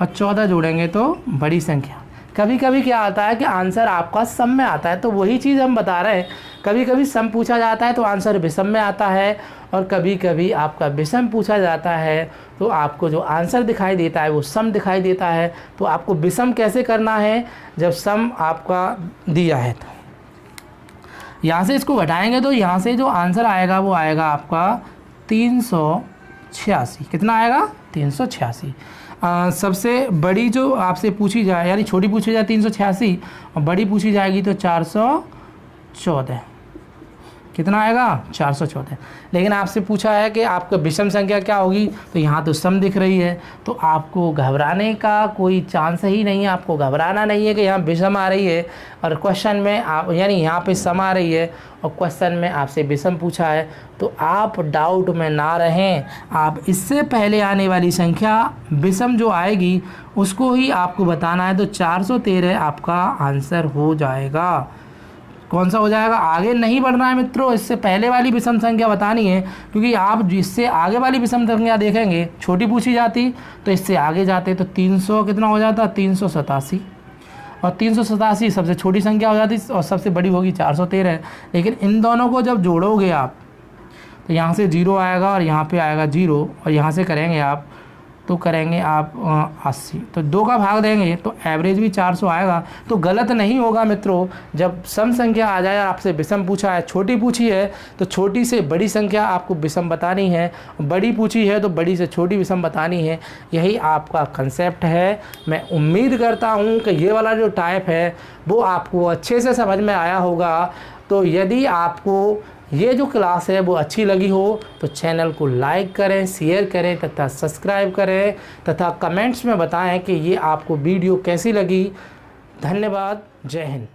और 14 जोड़ेंगे तो बड़ी संख्या। कभी कभी क्या आता है कि आंसर आपका सम में आता है, तो वही चीज़ हम बता रहे हैं। कभी कभी सम पूछा जाता है तो आंसर विषम में आता है, और कभी कभी आपका विषम पूछा जाता है तो आपको जो आंसर दिखाई देता है वो सम दिखाई देता है। तो आपको विषम कैसे करना है, जब सम आपका दिया है तो यहाँ से इसको घटाएंगे तो यहाँ से जो आंसर आएगा वो आएगा आपका 386। कितना आएगा 386। सबसे बड़ी जो आपसे पूछी जाए, यानी छोटी पूछी जाए 386 और बड़ी पूछी जाएगी तो 414। कितना आएगा 414। लेकिन आपसे पूछा है कि आपका विषम संख्या क्या होगी, तो यहाँ तो सम दिख रही है, तो आपको घबराने का कोई चांस ही नहीं है। आपको घबराना नहीं है कि यहाँ विषम आ रही है और क्वेश्चन में आप, यानी यहाँ पे सम आ रही है और क्वेश्चन में आपसे विषम पूछा है, तो आप डाउट में ना रहें। आप इससे पहले आने वाली संख्या विषम जो आएगी उसको ही आपको बताना है। तो 413 आपका आंसर हो जाएगा। कौन सा हो जाएगा, आगे नहीं बढ़ना है मित्रों, इससे पहले वाली विषम संख्या बतानी है, क्योंकि आप जिससे आगे वाली विषम संख्या देखेंगे छोटी पूछी जाती तो इससे आगे जाते तो 300 कितना हो जाता 387, और 387 सबसे छोटी संख्या हो जाती और सबसे बड़ी होगी 413। लेकिन इन दोनों को जब जोड़ोगे आप तो यहाँ से 0 आएगा और यहाँ पे आएगा 0, और यहाँ से करेंगे आप तो करेंगे आप 80, तो 2 का भाग देंगे तो एवरेज भी 400 आएगा। तो गलत नहीं होगा मित्रों। जब सम संख्या आ जाए, आपसे विषम पूछा है, छोटी पूछी है तो छोटी से बड़ी संख्या आपको विषम बतानी है, बड़ी पूछी है तो बड़ी से छोटी विषम बतानी है। यही आपका कंसेप्ट है। मैं उम्मीद करता हूँ कि ये वाला जो टाइप है वो आपको अच्छे से समझ में आया होगा। तो यदि आपको ये जो क्लास है वो अच्छी लगी हो तो चैनल को लाइक करें, शेयर करें तथा सब्सक्राइब करें, तथा कमेंट्स में बताएं कि ये आपको वीडियो कैसी लगी। धन्यवाद। जय हिंद।